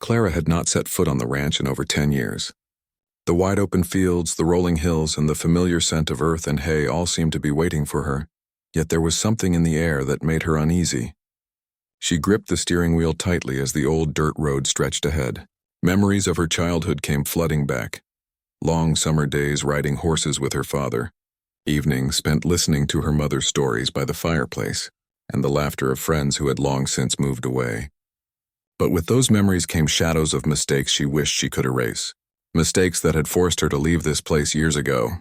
Clara had not set foot on the ranch in over 10 years. The wide-open fields, the rolling hills, and the familiar scent of earth and hay all seemed to be waiting for her, yet there was something in the air that made her uneasy. She gripped the steering wheel tightly as the old dirt road stretched ahead. Memories of her childhood came flooding back. Long summer days riding horses with her father, evenings spent listening to her mother's stories by the fireplace, and the laughter of friends who had long since moved away. But with those memories came shadows of mistakes she wished she could erase. Mistakes that had forced her to leave this place years ago,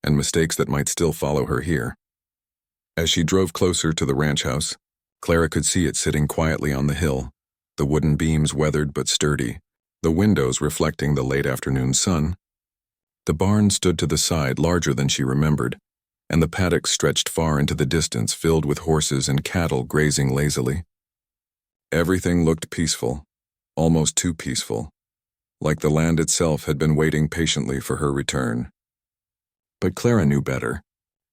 and mistakes that might still follow her here. As she drove closer to the ranch house, Clara could see it sitting quietly on the hill, the wooden beams weathered but sturdy, the windows reflecting the late afternoon sun. The barn stood to the side, larger than she remembered, and the paddock stretched far into the distance, filled with horses and cattle grazing lazily. Everything looked peaceful, almost too peaceful, like the land itself had been waiting patiently for her return. But Clara knew better.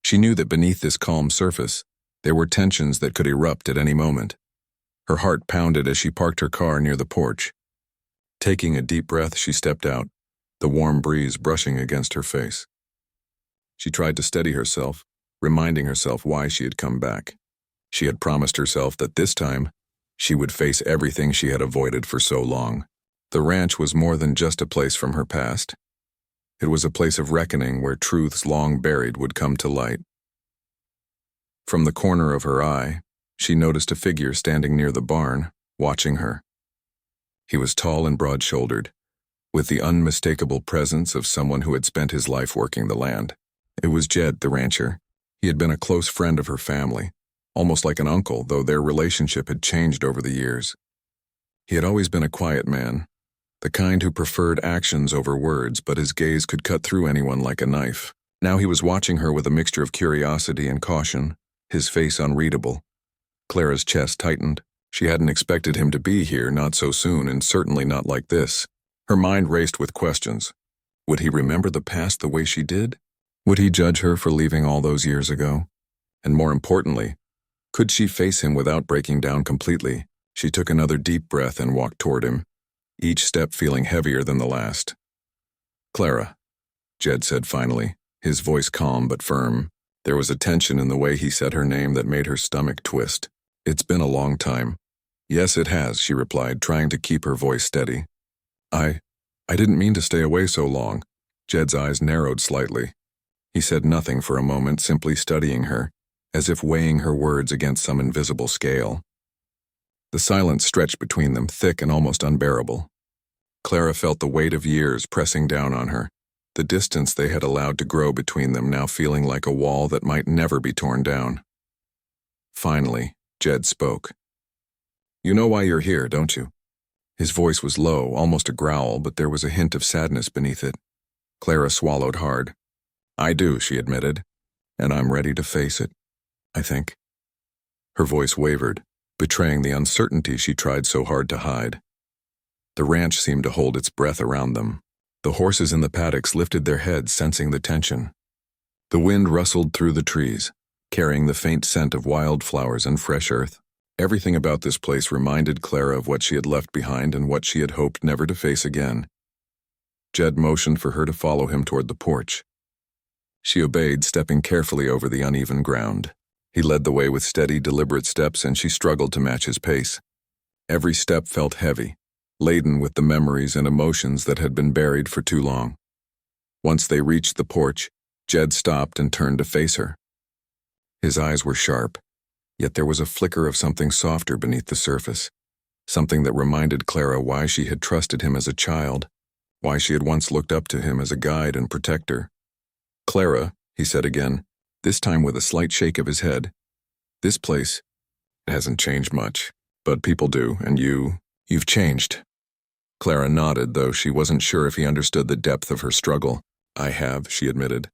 She knew that beneath this calm surface, there were tensions that could erupt at any moment. Her heart pounded as she parked her car near the porch. Taking a deep breath, she stepped out, the warm breeze brushing against her face. She tried to steady herself, reminding herself why she had come back. She had promised herself that this time, she would face everything she had avoided for so long. The ranch was more than just a place from her past. It was a place of reckoning where truths long buried would come to light. From the corner of her eye, she noticed a figure standing near the barn, watching her. He was tall and broad-shouldered, with the unmistakable presence of someone who had spent his life working the land. It was Jed, the rancher. He had been a close friend of her family, almost like an uncle, though their relationship had changed over the years. He had always been a quiet man, the kind who preferred actions over words, but his gaze could cut through anyone like a knife. Now he was watching her with a mixture of curiosity and caution, his face unreadable. Clara's chest tightened. She hadn't expected him to be here, not so soon, and certainly not like this. Her mind raced with questions. Would he remember the past the way she did? Would he judge her for leaving all those years ago? And more importantly, could she face him without breaking down completely? She took another deep breath and walked toward him, each step feeling heavier than the last. "Clara," Jed said finally, his voice calm but firm. There was a tension in the way he said her name that made her stomach twist. "It's been a long time." "Yes, it has," she replied, trying to keep her voice steady. I didn't mean to stay away so long." Jed's eyes narrowed slightly. He said nothing for a moment, simply studying her, as if weighing her words against some invisible scale. The silence stretched between them, thick and almost unbearable. Clara felt the weight of years pressing down on her, the distance they had allowed to grow between them now feeling like a wall that might never be torn down. Finally, Jed spoke. "You know why you're here, don't you?" His voice was low, almost a growl, but there was a hint of sadness beneath it. Clara swallowed hard. "I do," she admitted, "and I'm ready to face it, I think." Her voice wavered, betraying the uncertainty she tried so hard to hide. The ranch seemed to hold its breath around them. The horses in the paddocks lifted their heads, sensing the tension. The wind rustled through the trees, carrying the faint scent of wildflowers and fresh earth. Everything about this place reminded Clara of what she had left behind and what she had hoped never to face again. Jed motioned for her to follow him toward the porch. She obeyed, stepping carefully over the uneven ground. He led the way with steady, deliberate steps, and she struggled to match his pace. Every step felt heavy, laden with the memories and emotions that had been buried for too long. Once they reached the porch, Jed stopped and turned to face her. His eyes were sharp, yet there was a flicker of something softer beneath the surface, something that reminded Clara why she had trusted him as a child, why she had once looked up to him as a guide and protector. "Clara," he said again, this time with a slight shake of his head, "this place hasn't changed much, but people do, and you've changed." Clara nodded, though she wasn't sure if he understood the depth of her struggle. "I have," she admitted,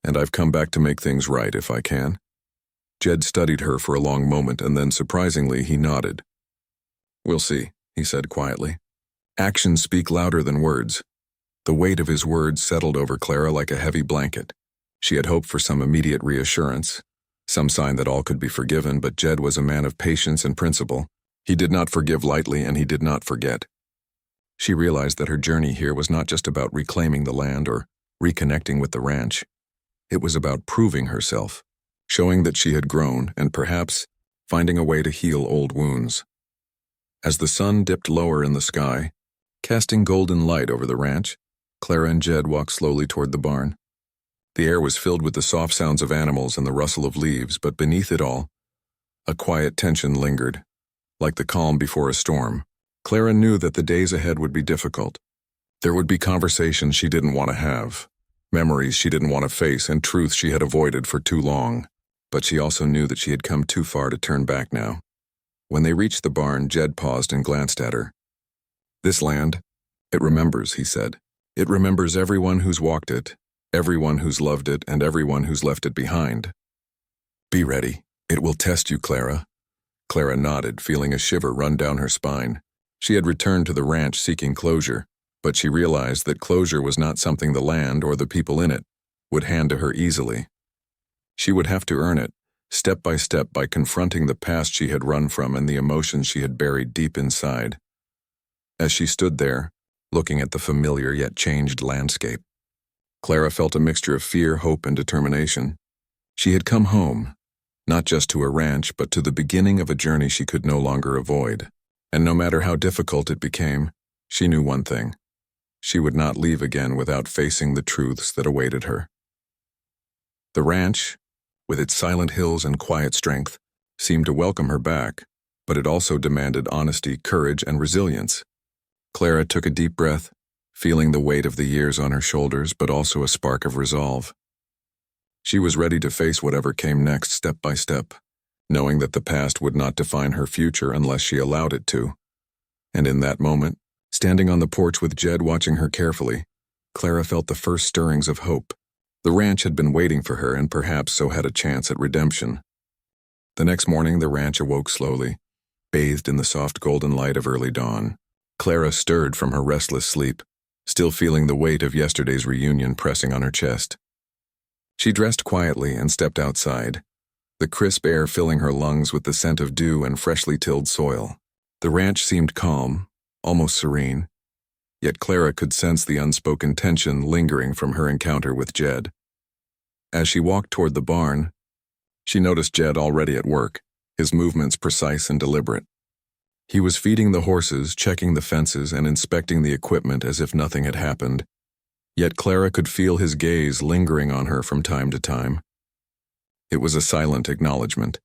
"and I've come back to make things right if I can." Jed studied her for a long moment, and then, surprisingly, he nodded. "We'll see," he said quietly. Actions speak louder than words. The weight of his words settled over Clara like a heavy blanket. She had hoped for some immediate reassurance, some sign that all could be forgiven, but Jed was a man of patience and principle. He did not forgive lightly, and he did not forget. She realized that her journey here was not just about reclaiming the land or reconnecting with the ranch. It was about proving herself, showing that she had grown and perhaps finding a way to heal old wounds. As the sun dipped lower in the sky, casting golden light over the ranch, Clara and Jed walked slowly toward the barn. The air was filled with the soft sounds of animals and the rustle of leaves, but beneath it all, a quiet tension lingered. Like the calm before a storm, Clara knew that the days ahead would be difficult. There would be conversations she didn't want to have, memories she didn't want to face, and truths she had avoided for too long. But she also knew that she had come too far to turn back now. When they reached the barn, Jed paused and glanced at her. "This land, it remembers," he said. "It remembers everyone who's walked it, everyone who's loved it, and everyone who's left it behind. Be ready. It will test you, Clara." Clara nodded, feeling a shiver run down her spine. She had returned to the ranch seeking closure, but she realized that closure was not something the land or the people in it would hand to her easily. She would have to earn it, step by confronting the past she had run from and the emotions she had buried deep inside. As she stood there, looking at the familiar yet changed landscape, Clara felt a mixture of fear, hope, and determination. She had come home, not just to a ranch, but to the beginning of a journey she could no longer avoid. And no matter how difficult it became, she knew one thing: she would not leave again without facing the truths that awaited her. The ranch, with its silent hills and quiet strength, seemed to welcome her back, but it also demanded honesty, courage, and resilience. Clara took a deep breath, feeling the weight of the years on her shoulders, but also a spark of resolve. She was ready to face whatever came next, step by step, knowing that the past would not define her future unless she allowed it to. And in that moment, standing on the porch with Jed watching her carefully, Clara felt the first stirrings of hope. The ranch had been waiting for her, and perhaps so had a chance at redemption. The next morning, the ranch awoke slowly, bathed in the soft golden light of early dawn. Clara stirred from her restless sleep, still feeling the weight of yesterday's reunion pressing on her chest. She dressed quietly and stepped outside, the crisp air filling her lungs with the scent of dew and freshly tilled soil. The ranch seemed calm, almost serene, yet Clara could sense the unspoken tension lingering from her encounter with Jed. As she walked toward the barn, she noticed Jed already at work, his movements precise and deliberate. He was feeding the horses, checking the fences, and inspecting the equipment as if nothing had happened. Yet Clara could feel his gaze lingering on her from time to time. It was a silent acknowledgement,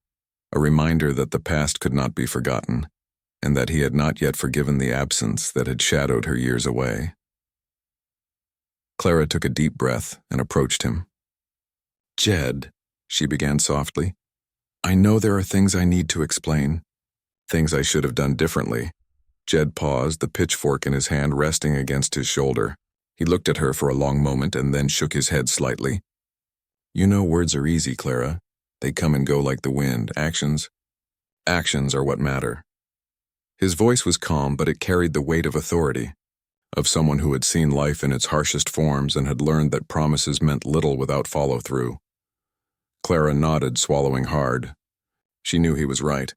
a reminder that the past could not be forgotten, and that he had not yet forgiven the absence that had shadowed her years away. Clara took a deep breath and approached him. "Jed," she began softly, "I know there are things I need to explain, things I should have done differently." Jed paused, the pitchfork in his hand resting against his shoulder. He looked at her for a long moment and then shook his head slightly. "You know words are easy, Clara. They come and go like the wind. Actions are what matter." His voice was calm, but it carried the weight of authority, of someone who had seen life in its harshest forms and had learned that promises meant little without follow-through. Clara nodded, swallowing hard. She knew he was right.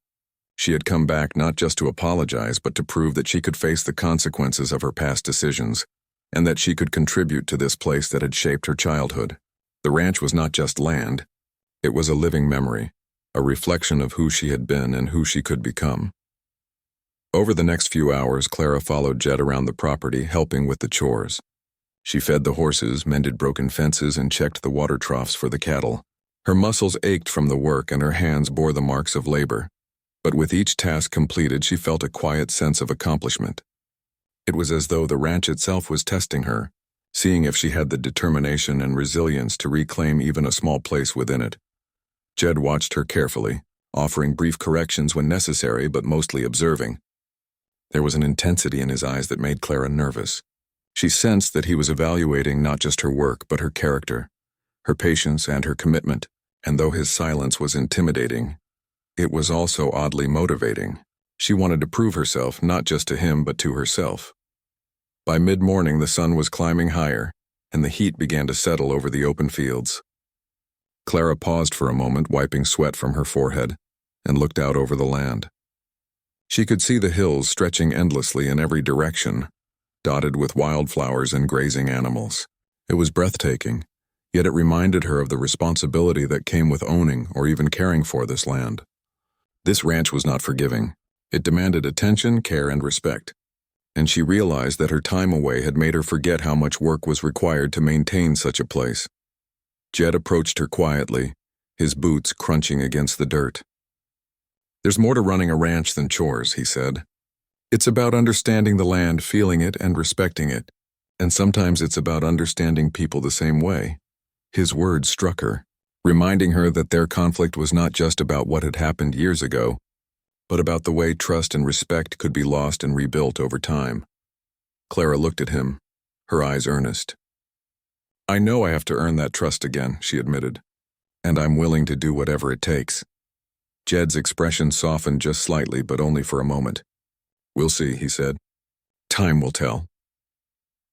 She had come back not just to apologize, but to prove that she could face the consequences of her past decisions, and that she could contribute to this place that had shaped her childhood. The ranch was not just land. It was a living memory, a reflection of who she had been and who she could become. Over the next few hours, Clara followed Jed around the property, helping with the chores. She fed the horses, mended broken fences, and checked the water troughs for the cattle. Her muscles ached from the work and her hands bore the marks of labor. But with each task completed, she felt a quiet sense of accomplishment. It was as though the ranch itself was testing her, seeing if she had the determination and resilience to reclaim even a small place within it. Jed watched her carefully, offering brief corrections when necessary, but mostly observing. There was an intensity in his eyes that made Clara nervous. She sensed that he was evaluating not just her work, but her character, her patience, and her commitment, and though his silence was intimidating, it was also oddly motivating. She wanted to prove herself, not just to him, but to herself. By mid-morning, the sun was climbing higher, and the heat began to settle over the open fields. Clara paused for a moment, wiping sweat from her forehead, and looked out over the land. She could see the hills stretching endlessly in every direction, dotted with wildflowers and grazing animals. It was breathtaking, yet it reminded her of the responsibility that came with owning or even caring for this land. This ranch was not forgiving. It demanded attention, care, and respect, and she realized that her time away had made her forget how much work was required to maintain such a place. Jed approached her quietly, his boots crunching against the dirt. "There's more to running a ranch than chores," he said. "It's about understanding the land, feeling it, and respecting it. And sometimes it's about understanding people the same way." His words struck her, reminding her that their conflict was not just about what had happened years ago, but about the way trust and respect could be lost and rebuilt over time. Clara looked at him, her eyes earnest. "I know I have to earn that trust again," she admitted, "and I'm willing to do whatever it takes." Jed's expression softened just slightly, but only for a moment. "We'll see," he said. "Time will tell."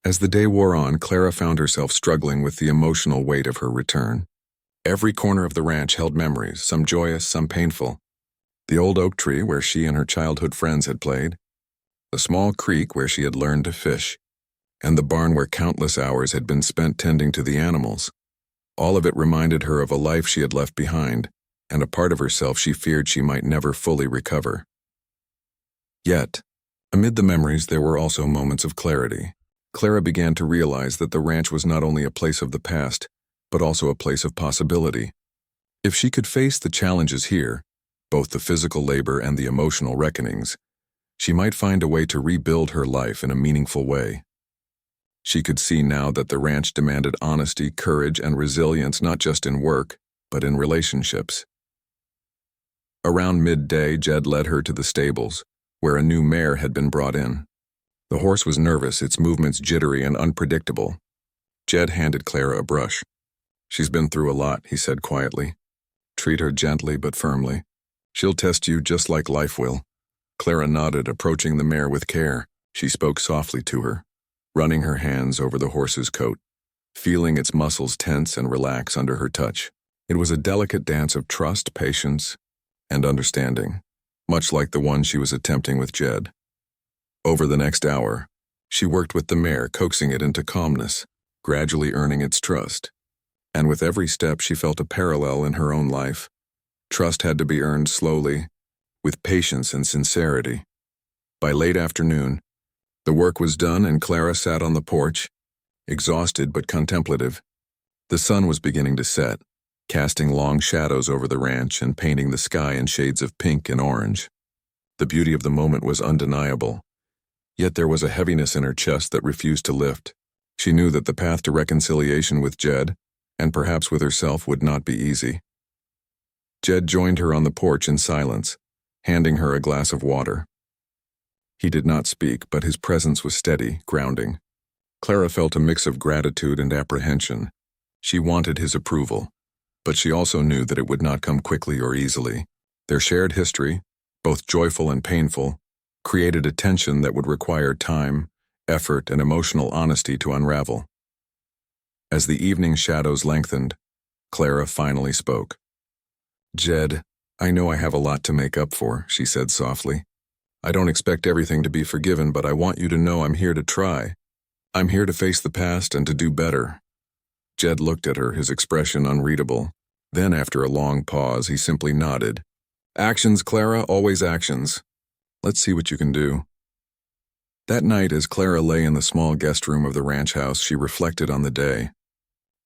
As the day wore on, Clara found herself struggling with the emotional weight of her return. Every corner of the ranch held memories, some joyous, some painful. The old oak tree where she and her childhood friends had played, the small creek where she had learned to fish, and the barn where countless hours had been spent tending to the animals. All of it reminded her of a life she had left behind, and a part of herself she feared she might never fully recover. Yet, amid the memories there were also moments of clarity. Clara began to realize that the ranch was not only a place of the past, but also a place of possibility. If she could face the challenges here, both the physical labor and the emotional reckonings, she might find a way to rebuild her life in a meaningful way. She could see now that the ranch demanded honesty, courage, and resilience not just in work, but in relationships. Around midday, Jed led her to the stables, where a new mare had been brought in. The horse was nervous, its movements jittery and unpredictable. Jed handed Clara a brush. "She's been through a lot," he said quietly. "Treat her gently but firmly. She'll test you just like life will." Clara nodded, approaching the mare with care. She spoke softly to her, running her hands over the horse's coat, feeling its muscles tense and relax under her touch. It was a delicate dance of trust, patience, and understanding, much like the one she was attempting with Jed. Over the next hour, she worked with the mare, coaxing it into calmness, gradually earning its trust. And with every step she felt a parallel in her own life. Trust had to be earned slowly, with patience and sincerity. By late afternoon, the work was done and Clara sat on the porch, exhausted but contemplative. The sun was beginning to set, casting long shadows over the ranch and painting the sky in shades of pink and orange. The beauty of the moment was undeniable, yet there was a heaviness in her chest that refused to lift. She knew that the path to reconciliation with Jed, and perhaps with herself, would not be easy. Jed joined her on the porch in silence, handing her a glass of water. He did not speak, but his presence was steady, grounding. Clara felt a mix of gratitude and apprehension. She wanted his approval, but she also knew that it would not come quickly or easily. Their shared history, both joyful and painful, created a tension that would require time, effort, and emotional honesty to unravel. As the evening shadows lengthened, Clara finally spoke. "Jed, I know I have a lot to make up for," she said softly. "I don't expect everything to be forgiven, but I want you to know I'm here to try. I'm here to face the past and to do better." Jed looked at her, his expression unreadable. Then, after a long pause, he simply nodded. "Actions, Clara, always actions. Let's see what you can do." That night, as Clara lay in the small guest room of the ranch house, she reflected on the day.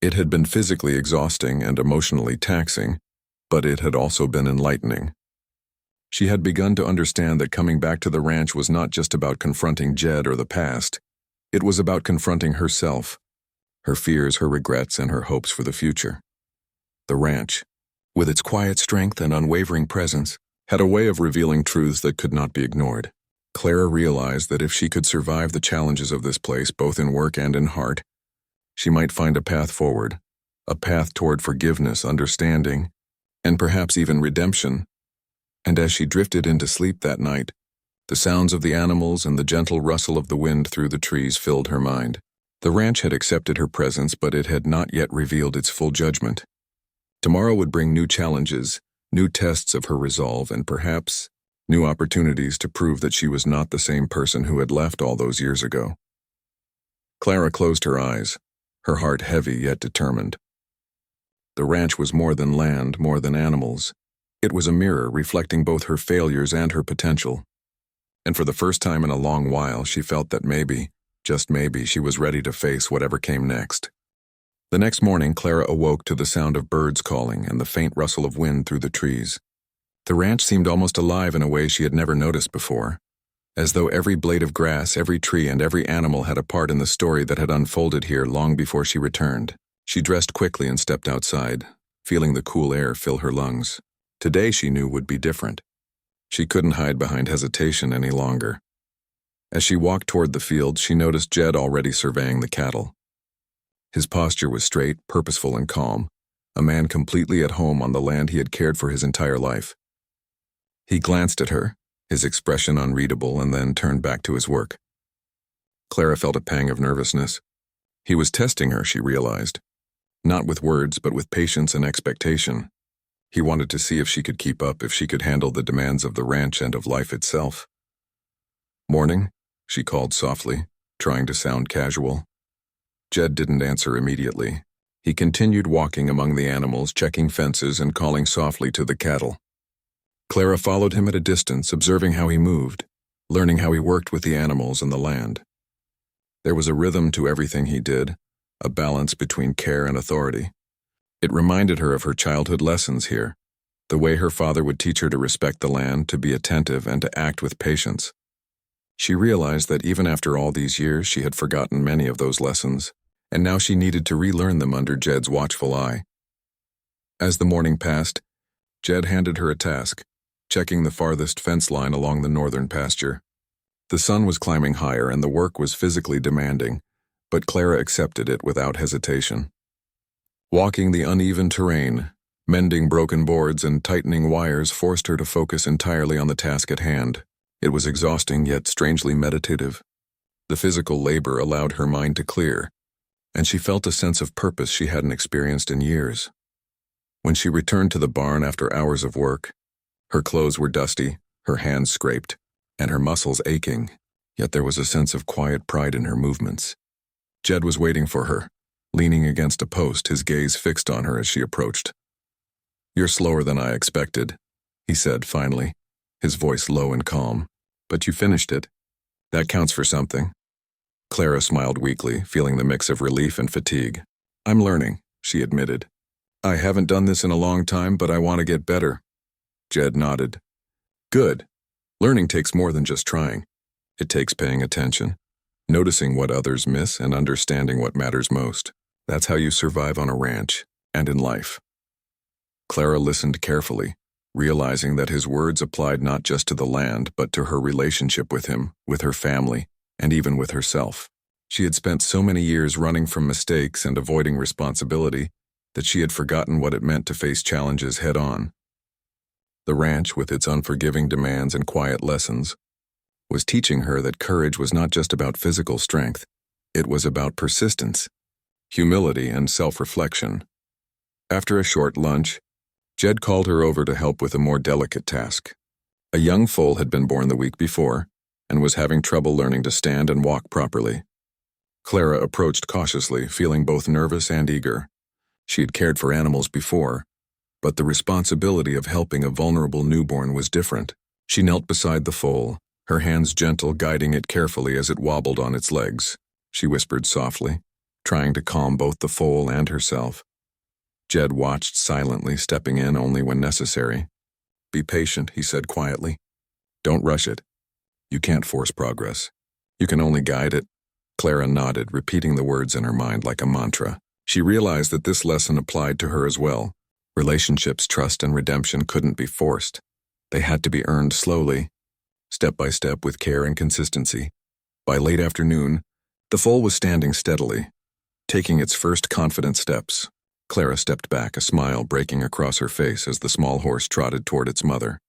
It had been physically exhausting and emotionally taxing, but it had also been enlightening. She had begun to understand that coming back to the ranch was not just about confronting Jed or the past. It was about confronting herself, her fears, her regrets, and her hopes for the future. The ranch, with its quiet strength and unwavering presence, had a way of revealing truths that could not be ignored. Clara realized that if she could survive the challenges of this place, both in work and in heart, she might find a path forward, a path toward forgiveness, understanding, and perhaps even redemption. And as she drifted into sleep that night, the sounds of the animals and the gentle rustle of the wind through the trees filled her mind. The ranch had accepted her presence, but it had not yet revealed its full judgment. Tomorrow would bring new challenges, new tests of her resolve, and perhaps new opportunities to prove that she was not the same person who had left all those years ago. Clara closed her eyes, her heart heavy yet determined. The ranch was more than land, more than animals. It was a mirror reflecting both her failures and her potential. And for the first time in a long while, she felt that maybe, just maybe, she was ready to face whatever came next. The next morning, Clara awoke to the sound of birds calling and the faint rustle of wind through the trees. The ranch seemed almost alive in a way she had never noticed before, as though every blade of grass, every tree, and every animal had a part in the story that had unfolded here long before she returned. She dressed quickly and stepped outside, feeling the cool air fill her lungs. Today, she knew, would be different. She couldn't hide behind hesitation any longer. As she walked toward the field, she noticed Jed already surveying the cattle. His posture was straight, purposeful, and calm, a man completely at home on the land he had cared for his entire life. He glanced at her, his expression unreadable, and then turned back to his work. Clara felt a pang of nervousness. He was testing her, she realized. Not with words, but with patience and expectation. He wanted to see if she could keep up, if she could handle the demands of the ranch and of life itself. "Morning," she called softly, trying to sound casual. Jed didn't answer immediately. He continued walking among the animals, checking fences and calling softly to the cattle. Clara followed him at a distance, observing how he moved, learning how he worked with the animals and the land. There was a rhythm to everything he did, a balance between care and authority. It reminded her of her childhood lessons here, the way her father would teach her to respect the land, to be attentive, and to act with patience. She realized that even after all these years, she had forgotten many of those lessons, and now she needed to relearn them under Jed's watchful eye. As the morning passed, Jed handed her a task, checking the farthest fence line along the northern pasture. The sun was climbing higher and the work was physically demanding, but Clara accepted it without hesitation. Walking the uneven terrain, mending broken boards and tightening wires forced her to focus entirely on the task at hand. It was exhausting yet strangely meditative. The physical labor allowed her mind to clear, and she felt a sense of purpose she hadn't experienced in years. When she returned to the barn after hours of work, her clothes were dusty, her hands scraped, and her muscles aching, yet there was a sense of quiet pride in her movements. Jed was waiting for her, leaning against a post, his gaze fixed on her as she approached. "You're slower than I expected," he said finally, his voice low and calm. "But you finished it. That counts for something." Clara smiled weakly, feeling the mix of relief and fatigue. "I'm learning," she admitted. "I haven't done this in a long time, but I want to get better." Jed nodded. "Good. Learning takes more than just trying. It takes paying attention, noticing what others miss, and understanding what matters most. That's how you survive on a ranch and in life." Clara listened carefully, realizing that his words applied not just to the land, but to her relationship with him, with her family, and even with herself. She had spent so many years running from mistakes and avoiding responsibility that she had forgotten what it meant to face challenges head-on. The ranch, with its unforgiving demands and quiet lessons, was teaching her that courage was not just about physical strength. It was about persistence, humility, and self-reflection. After a short lunch, Jed called her over to help with a more delicate task. A young foal had been born the week before and was having trouble learning to stand and walk properly. Clara approached cautiously, feeling both nervous and eager. She had cared for animals before, but the responsibility of helping a vulnerable newborn was different. She knelt beside the foal, her hands gentle, guiding it carefully as it wobbled on its legs. She whispered softly, trying to calm both the foal and herself. Jed watched silently, stepping in only when necessary. "Be patient," he said quietly. "Don't rush it. You can't force progress. You can only guide it." Clara nodded, repeating the words in her mind like a mantra. She realized that this lesson applied to her as well. Relationships, trust, and redemption couldn't be forced. They had to be earned slowly, step by step, with care and consistency. By late afternoon, the foal was standing steadily, taking its first confident steps. Clara stepped back, a smile breaking across her face as the small horse trotted toward its mother.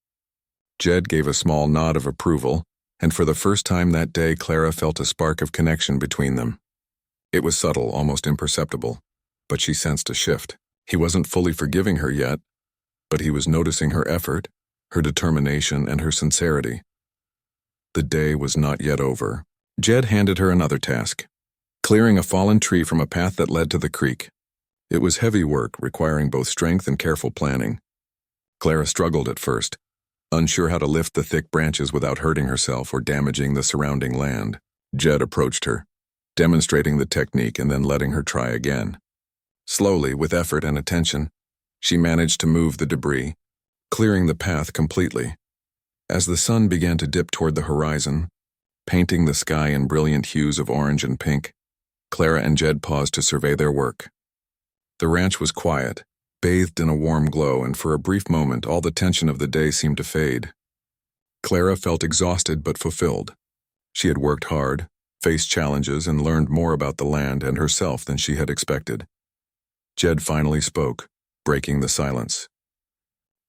Jed gave a small nod of approval, and for the first time that day, Clara felt a spark of connection between them. It was subtle, almost imperceptible, but she sensed a shift. He wasn't fully forgiving her yet, but he was noticing her effort, her determination, and her sincerity. The day was not yet over. Jed handed her another task: clearing a fallen tree from a path that led to the creek. It was heavy work, requiring both strength and careful planning. Clara struggled at first, unsure how to lift the thick branches without hurting herself or damaging the surrounding land. Jed approached her, demonstrating the technique and then letting her try again. Slowly, with effort and attention, she managed to move the debris, clearing the path completely. As the sun began to dip toward the horizon, painting the sky in brilliant hues of orange and pink, Clara and Jed paused to survey their work. The ranch was quiet, bathed in a warm glow, and for a brief moment all the tension of the day seemed to fade. Clara felt exhausted but fulfilled. She had worked hard, faced challenges, and learned more about the land and herself than she had expected. Jed finally spoke, breaking the silence.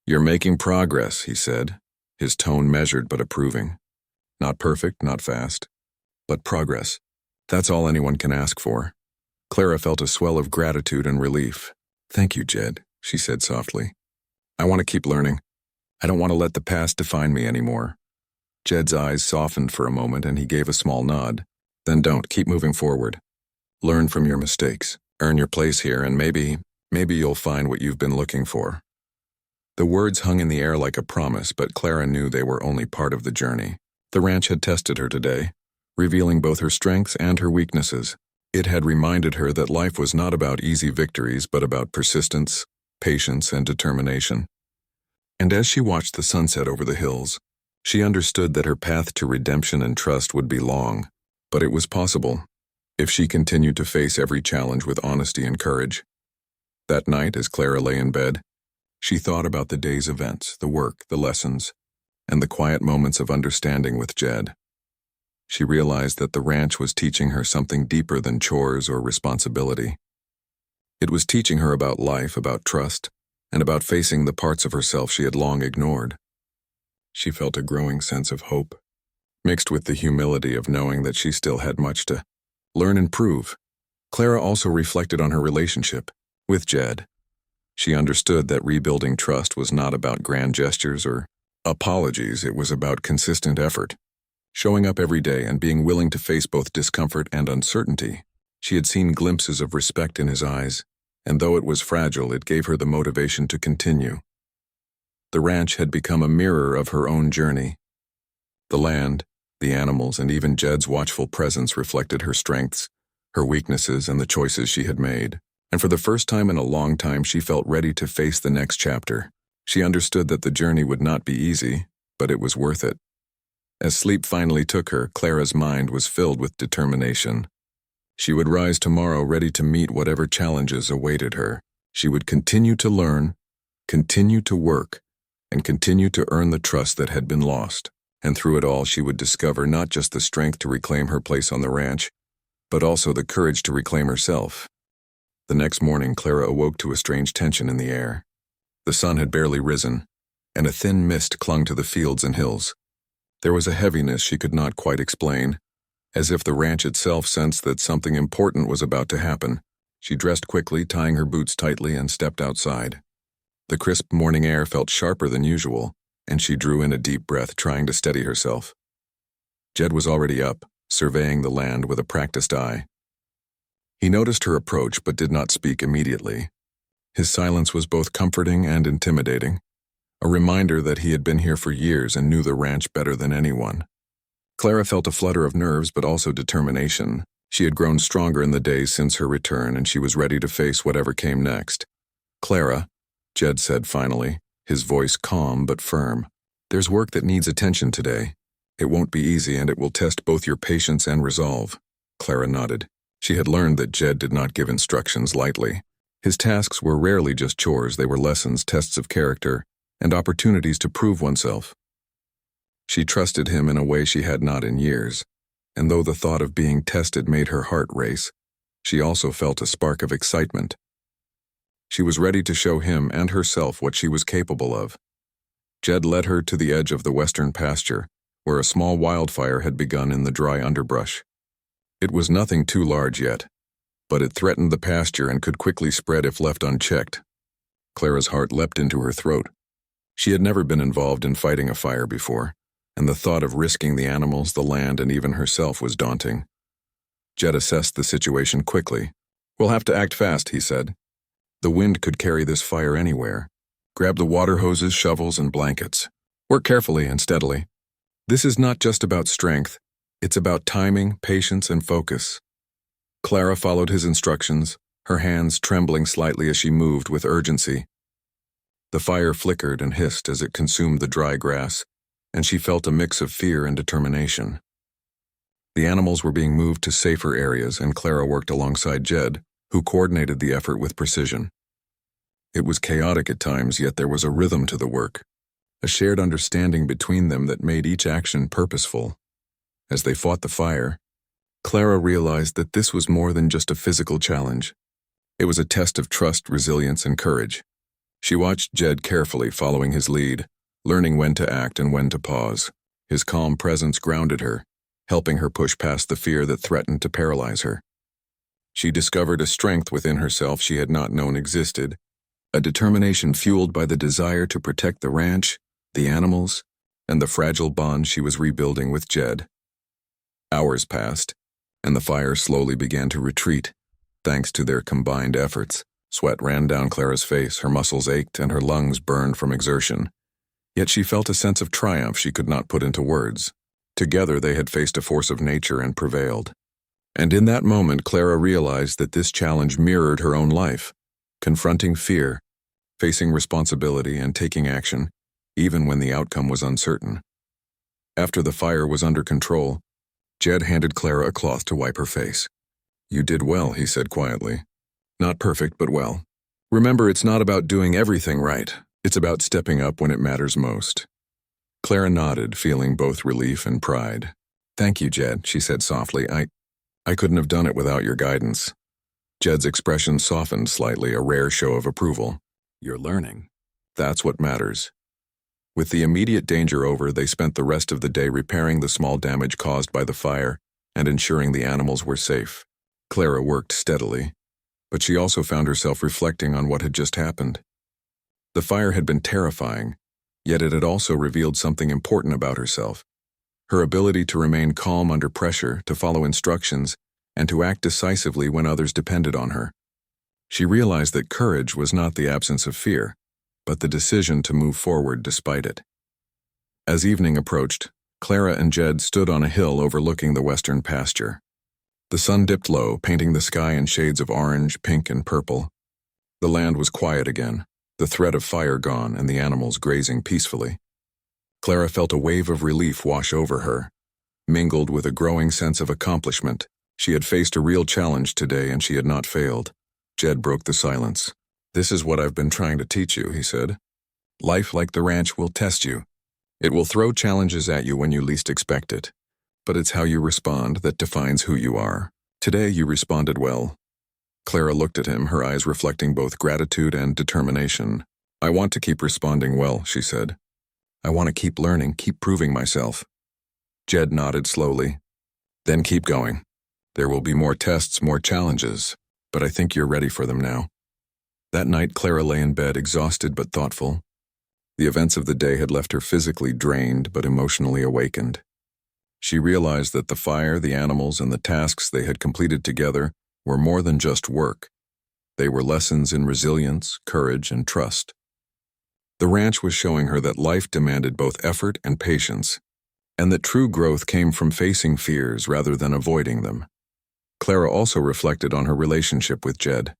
"You're making progress," he said, his tone measured but approving. "Not perfect, not fast, but progress. That's all anyone can ask for." Clara felt a swell of gratitude and relief. "Thank you, Jed," she said softly. "I want to keep learning. I don't want to let the past define me anymore." Jed's eyes softened for a moment and he gave a small nod. "Then don't. Keep moving forward. Learn from your mistakes. Earn your place here, and maybe you'll find what you've been looking for." The words hung in the air like a promise, but Clara knew they were only part of the journey. The ranch had tested her today, revealing both her strengths and her weaknesses. It had reminded her that life was not about easy victories, but about persistence, patience, and determination. And as she watched the sunset over the hills, she understood that her path to redemption and trust would be long, but it was possible, if she continued to face every challenge with honesty and courage. That night, as Clara lay in bed, she thought about the day's events, the work, the lessons, and the quiet moments of understanding with Jed. She realized that the ranch was teaching her something deeper than chores or responsibility. It was teaching her about life, about trust, and about facing the parts of herself she had long ignored. She felt a growing sense of hope, mixed with the humility of knowing that she still had much to learn and prove. Clara also reflected on her relationship with Jed. She understood that rebuilding trust was not about grand gestures or apologies. It was about consistent effort, showing up every day and being willing to face both discomfort and uncertainty. She had seen glimpses of respect in his eyes, and though it was fragile, it gave her the motivation to continue. The ranch had become a mirror of her own journey. The land, the animals, and even Jed's watchful presence reflected her strengths, her weaknesses, and the choices she had made. And for the first time in a long time, she felt ready to face the next chapter. She understood that the journey would not be easy, but it was worth it. As sleep finally took her, Clara's mind was filled with determination. She would rise tomorrow ready to meet whatever challenges awaited her. She would continue to learn, continue to work, and continue to earn the trust that had been lost. And through it all, she would discover not just the strength to reclaim her place on the ranch, but also the courage to reclaim herself. The next morning, Clara awoke to a strange tension in the air. The sun had barely risen, and a thin mist clung to the fields and hills. There was a heaviness she could not quite explain, as if the ranch itself sensed that something important was about to happen. She dressed quickly, tying her boots tightly, and stepped outside. The crisp morning air felt sharper than usual, and she drew in a deep breath, trying to steady herself. Jed was already up, surveying the land with a practiced eye. He noticed her approach but did not speak immediately. His silence was both comforting and intimidating, a reminder that he had been here for years and knew the ranch better than anyone. Clara felt a flutter of nerves but also determination. She had grown stronger in the days since her return, and she was ready to face whatever came next. "Clara," Jed said finally, his voice calm but firm, "there's work that needs attention today. It won't be easy, and it will test both your patience and resolve." Clara nodded. She had learned that Jed did not give instructions lightly. His tasks were rarely just chores. They were lessons, tests of character, and opportunities to prove oneself. She trusted him in a way she had not in years, and though the thought of being tested made her heart race, she also felt a spark of excitement. She was ready to show him and herself what she was capable of. Jed led her to the edge of the western pasture, where a small wildfire had begun in the dry underbrush. It was nothing too large yet, but it threatened the pasture and could quickly spread if left unchecked. Clara's heart leapt into her throat. She had never been involved in fighting a fire before, and the thought of risking the animals, the land, and even herself was daunting. Jed assessed the situation quickly. "We'll have to act fast," he said. "The wind could carry this fire anywhere. Grab the water hoses, shovels, and blankets. Work carefully and steadily. This is not just about strength. It's about timing, patience, and focus." Clara followed his instructions, her hands trembling slightly as she moved with urgency. The fire flickered and hissed as it consumed the dry grass, and she felt a mix of fear and determination. The animals were being moved to safer areas, and Clara worked alongside Jed, who coordinated the effort with precision. It was chaotic at times, yet there was a rhythm to the work, a shared understanding between them that made each action purposeful. As they fought the fire, Clara realized that this was more than just a physical challenge. It was a test of trust, resilience, and courage. She watched Jed carefully, following his lead, learning when to act and when to pause. His calm presence grounded her, helping her push past the fear that threatened to paralyze her. She discovered a strength within herself she had not known existed, a determination fueled by the desire to protect the ranch, the animals, and the fragile bond she was rebuilding with Jed. Hours passed, and the fire slowly began to retreat, thanks to their combined efforts. Sweat ran down Clara's face, her muscles ached, and her lungs burned from exertion. Yet she felt a sense of triumph she could not put into words. Together they had faced a force of nature and prevailed. And in that moment, Clara realized that this challenge mirrored her own life, confronting fear, facing responsibility, and taking action, even when the outcome was uncertain. After the fire was under control, Jed handed Clara a cloth to wipe her face. "You did well," he said quietly. "Not perfect, but well. Remember, it's not about doing everything right. It's about stepping up when it matters most." Clara nodded, feeling both relief and pride. "Thank you, Jed," she said softly. I couldn't have done it without your guidance." Jed's expression softened slightly, a rare show of approval. "You're learning. That's what matters." With the immediate danger over, they spent the rest of the day repairing the small damage caused by the fire and ensuring the animals were safe. Clara worked steadily, but she also found herself reflecting on what had just happened. The fire had been terrifying, yet it had also revealed something important about herself. Her ability to remain calm under pressure, to follow instructions, and to act decisively when others depended on her. She realized that courage was not the absence of fear, but the decision to move forward despite it. As evening approached, Clara and Jed stood on a hill overlooking the western pasture. The sun dipped low, painting the sky in shades of orange, pink, and purple. The land was quiet again, the threat of fire gone, and the animals grazing peacefully. Clara felt a wave of relief wash over her, mingled with a growing sense of accomplishment. She had faced a real challenge today, and she had not failed. Jed broke the silence. "This is what I've been trying to teach you," he said. "Life, like the ranch, will test you. It will throw challenges at you when you least expect it. But it's how you respond that defines who you are. Today you responded well." Clara looked at him, her eyes reflecting both gratitude and determination. "I want to keep responding well," she said. "I want to keep learning, keep proving myself." Jed nodded slowly. "Then keep going. There will be more tests, more challenges, but I think you're ready for them now." That night, Clara lay in bed, exhausted but thoughtful. The events of the day had left her physically drained but emotionally awakened. She realized that the fire, the animals, and the tasks they had completed together were more than just work. They were lessons in resilience, courage, and trust. The ranch was showing her that life demanded both effort and patience, and that true growth came from facing fears rather than avoiding them. Clara also reflected on her relationship with Jed.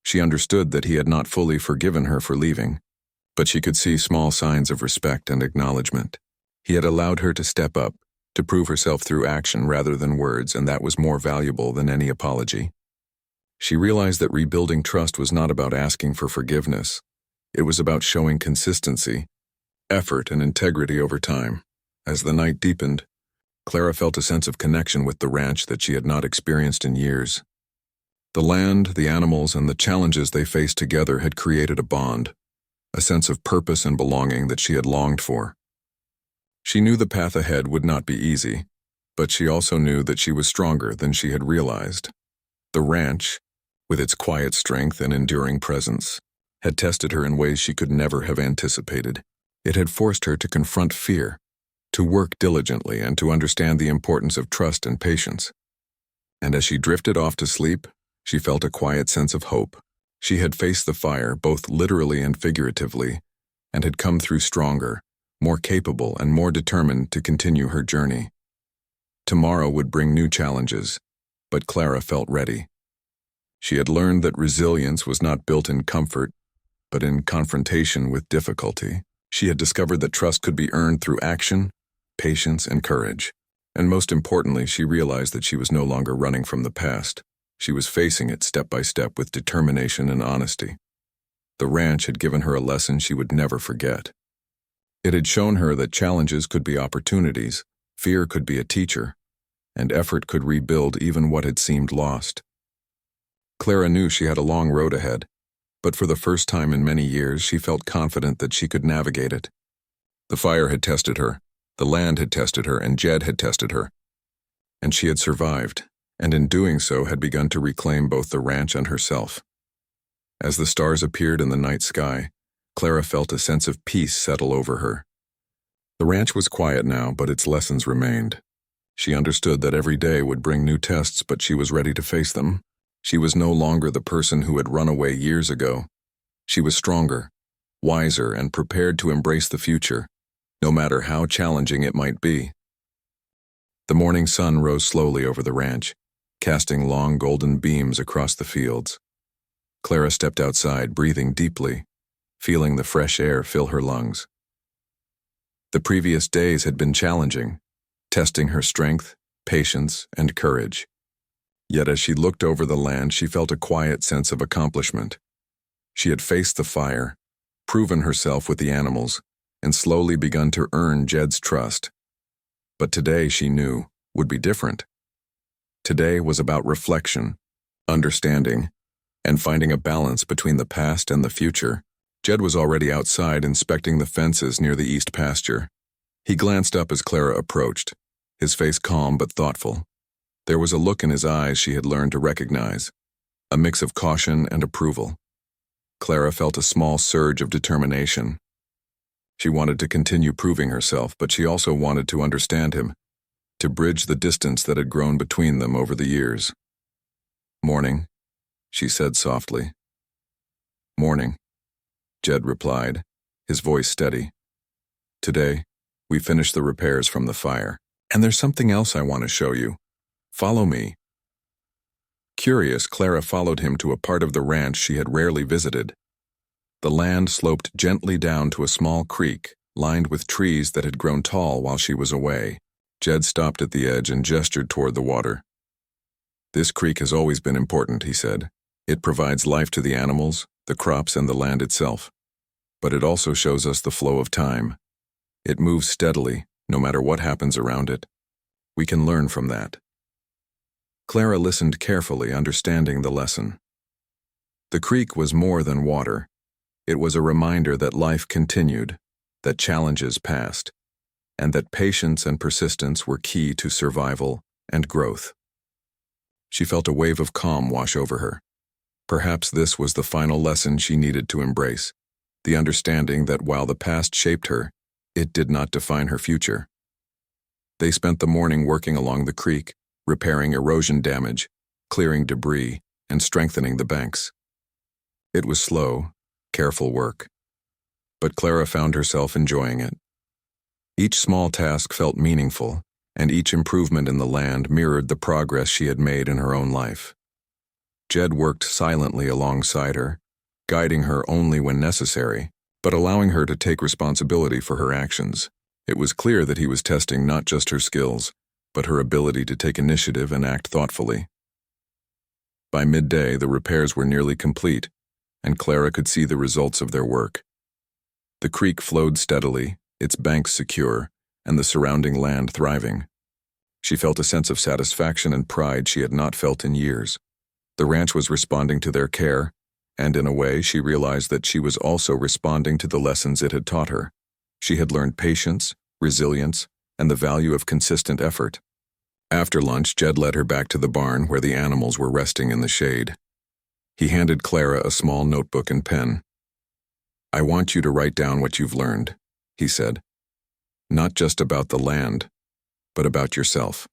She understood that he had not fully forgiven her for leaving, but she could see small signs of respect and acknowledgement. He had allowed her to step up, to prove herself through action rather than words, and that was more valuable than any apology. She realized that rebuilding trust was not about asking for forgiveness. It was about showing consistency, effort, and integrity over time. As the night deepened, Clara felt a sense of connection with the ranch that she had not experienced in years. The land, the animals, and the challenges they faced together had created a bond, a sense of purpose and belonging that she had longed for. She knew the path ahead would not be easy, but she also knew that she was stronger than she had realized. The ranch, with its quiet strength and enduring presence, had tested her in ways she could never have anticipated. It had forced her to confront fear, to work diligently, and to understand the importance of trust and patience. And as she drifted off to sleep, she felt a quiet sense of hope. She had faced the fire, both literally and figuratively, and had come through stronger, more capable, and more determined to continue her journey. Tomorrow would bring new challenges, but Clara felt ready. She had learned that resilience was not built in comfort, but in confrontation with difficulty. She had discovered that trust could be earned through action, patience, and courage. And most importantly, she realized that she was no longer running from the past. She was facing it step by step with determination and honesty. The ranch had given her a lesson she would never forget. It had shown her that challenges could be opportunities, fear could be a teacher, and effort could rebuild even what had seemed lost. Clara knew she had a long road ahead, but for the first time in many years, she felt confident that she could navigate it. The fire had tested her, the land had tested her, and Jed had tested her. And she had survived, and in doing so had begun to reclaim both the ranch and herself. As the stars appeared in the night sky, Clara felt a sense of peace settle over her. The ranch was quiet now, but its lessons remained. She understood that every day would bring new tests, but she was ready to face them. She was no longer the person who had run away years ago. She was stronger, wiser, and prepared to embrace the future, no matter how challenging it might be. The morning sun rose slowly over the ranch, casting long golden beams across the fields. Clara stepped outside, breathing deeply, feeling the fresh air fill her lungs. The previous days had been challenging, testing her strength, patience, and courage. Yet as she looked over the land, she felt a quiet sense of accomplishment. She had faced the fire, proven herself with the animals, and slowly begun to earn Jed's trust. But today, she knew, would be different. Today was about reflection, understanding, and finding a balance between the past and the future. Jed was already outside inspecting the fences near the east pasture. He glanced up as Clara approached, his face calm but thoughtful. There was a look in his eyes she had learned to recognize, a mix of caution and approval. Clara felt a small surge of determination. She wanted to continue proving herself, but she also wanted to understand him, to bridge the distance that had grown between them over the years. "Morning," she said softly. "Morning," Jed replied, his voice steady. "Today, we finished the repairs from the fire, and there's something else I want to show you. Follow me." Curious, Clara followed him to a part of the ranch she had rarely visited. The land sloped gently down to a small creek, lined with trees that had grown tall while she was away. Jed stopped at the edge and gestured toward the water. "This creek has always been important," he said. "It provides life to the animals, the crops, and the land itself. But it also shows us the flow of time. It moves steadily, no matter what happens around it. We can learn from that." Clara listened carefully, understanding the lesson. The creek was more than water. It was a reminder that life continued, that challenges passed, and that patience and persistence were key to survival and growth. She felt a wave of calm wash over her. Perhaps this was the final lesson she needed to embrace, the understanding that while the past shaped her, it did not define her future. They spent the morning working along the creek, repairing erosion damage, clearing debris, and strengthening the banks. It was slow, careful work, but Clara found herself enjoying it. Each small task felt meaningful, and each improvement in the land mirrored the progress she had made in her own life. Jed worked silently alongside her, guiding her only when necessary, but allowing her to take responsibility for her actions. It was clear that he was testing not just her skills, but her ability to take initiative and act thoughtfully. By midday, the repairs were nearly complete, and Clara could see the results of their work. The creek flowed steadily, its banks secure, and the surrounding land thriving. She felt a sense of satisfaction and pride she had not felt in years. The ranch was responding to their care, and in a way she realized that she was also responding to the lessons it had taught her. She had learned patience, resilience, and the value of consistent effort. After lunch, Jed led her back to the barn where the animals were resting in the shade. He handed Clara a small notebook and pen. "I want you to write down what you've learned," he said. "Not just about the land, but about yourself."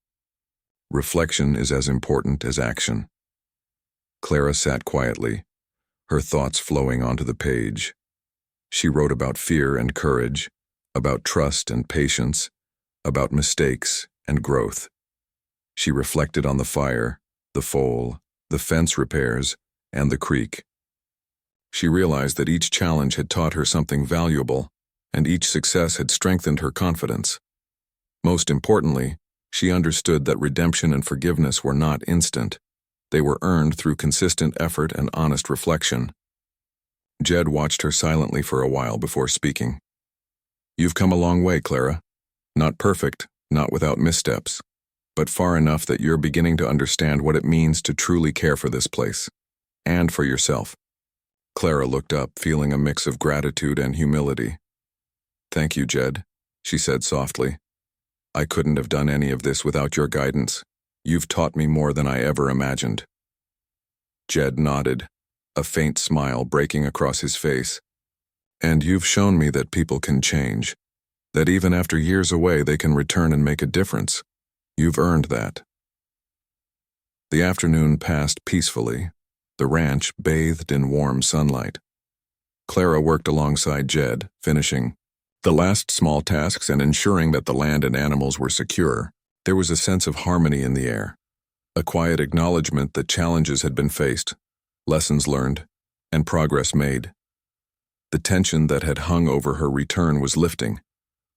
Reflection is as important as action. Clara sat quietly, her thoughts flowing onto the page. She wrote about fear and courage, about trust and patience, about mistakes and growth. She reflected on the fire, the foal, the fence repairs, and the creek. She realized that each challenge had taught her something valuable, and each success had strengthened her confidence. Most importantly, she understood that redemption and forgiveness were not instant. They were earned through consistent effort and honest reflection. Jed watched her silently for a while before speaking. "You've come a long way, Clara. Not perfect, not without missteps, but far enough that you're beginning to understand what it means to truly care for this place, and for yourself." Clara looked up, feeling a mix of gratitude and humility. "Thank you, Jed," she said softly. "I couldn't have done any of this without your guidance. You've taught me more than I ever imagined." Jed nodded, a faint smile breaking across his face. "And you've shown me that people can change, that even after years away they can return and make a difference. You've earned that." The afternoon passed peacefully, the ranch bathed in warm sunlight. Clara worked alongside Jed, finishing the last small tasks and ensuring that the land and animals were secure. There was a sense of harmony in the air, a quiet acknowledgement that challenges had been faced, lessons learned, and progress made. The tension that had hung over her return was lifting,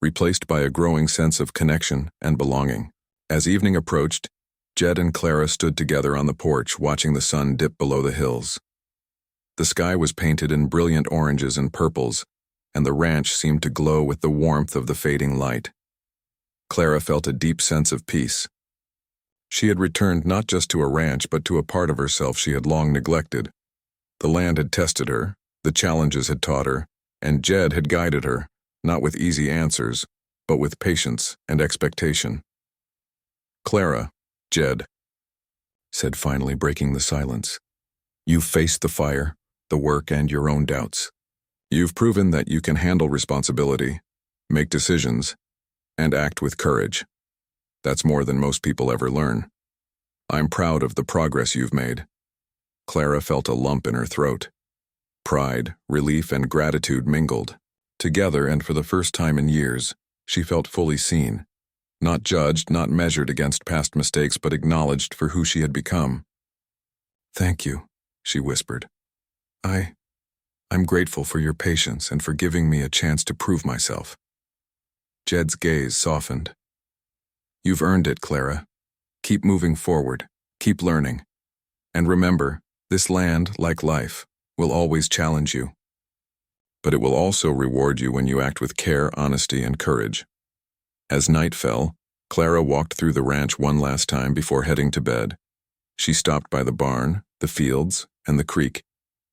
replaced by a growing sense of connection and belonging. As evening approached, Jed and Clara stood together on the porch watching the sun dip below the hills. The sky was painted in brilliant oranges and purples, and the ranch seemed to glow with the warmth of the fading light. Clara felt a deep sense of peace. She had returned not just to a ranch but to a part of herself she had long neglected. The land had tested her, the challenges had taught her, and Jed had guided her, not with easy answers, but with patience and expectation. "Clara," Jed said finally, breaking the silence, "you've faced the fire, the work, and your own doubts. You've proven that you can handle responsibility, make decisions, and act with courage. That's more than most people ever learn. I'm proud of the progress you've made." Clara felt a lump in her throat. Pride, relief, and gratitude mingled. Together, and for the first time in years, she felt fully seen. Not judged, not measured against past mistakes, but acknowledged for who she had become. "Thank you," she whispered. I'm grateful for your patience and for giving me a chance to prove myself." Jed's gaze softened. "You've earned it, Clara. Keep moving forward, keep learning. And remember, this land, like life, will always challenge you. But it will also reward you when you act with care, honesty, and courage." As night fell, Clara walked through the ranch one last time before heading to bed. She stopped by the barn, the fields, and the creek,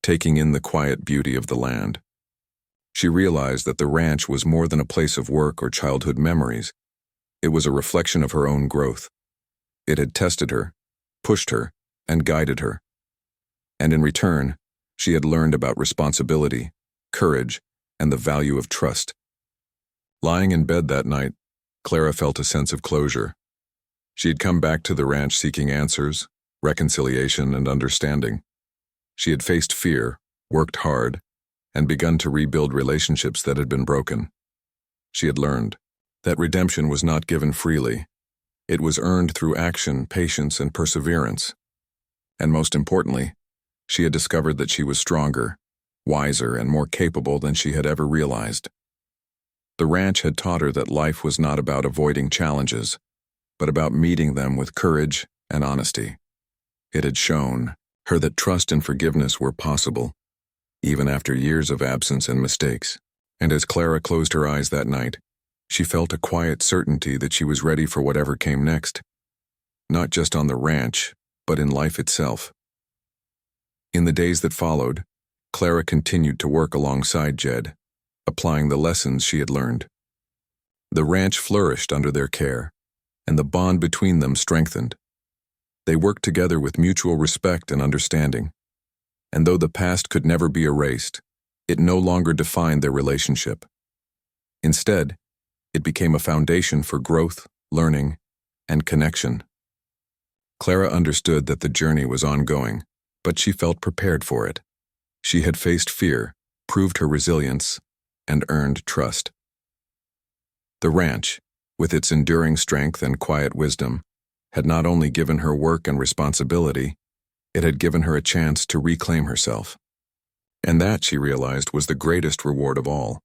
taking in the quiet beauty of the land. She realized that the ranch was more than a place of work or childhood memories. It was a reflection of her own growth. It had tested her, pushed her, and guided her. And in return, she had learned about responsibility, courage, and the value of trust. Lying in bed that night, Clara felt a sense of closure. She had come back to the ranch seeking answers, reconciliation, and understanding. She had faced fear, worked hard, and begun to rebuild relationships that had been broken. She had learned that redemption was not given freely. It was earned through action, patience, and perseverance. And most importantly, she had discovered that she was stronger, wiser, and more capable than she had ever realized. The ranch had taught her that life was not about avoiding challenges, but about meeting them with courage and honesty. It had shown her that trust and forgiveness were possible, even after years of absence and mistakes. And as Clara closed her eyes that night, she felt a quiet certainty that she was ready for whatever came next, not just on the ranch, but in life itself. In the days that followed, Clara continued to work alongside Jed, applying the lessons she had learned. The ranch flourished under their care, and the bond between them strengthened. They worked together with mutual respect and understanding, and though the past could never be erased, it no longer defined their relationship. Instead, it became a foundation for growth, learning, and connection. Clara understood that the journey was ongoing, but she felt prepared for it. She had faced fear, proved her resilience, and earned trust. The ranch, with its enduring strength and quiet wisdom, had not only given her work and responsibility, it had given her a chance to reclaim herself. And that, she realized, was the greatest reward of all.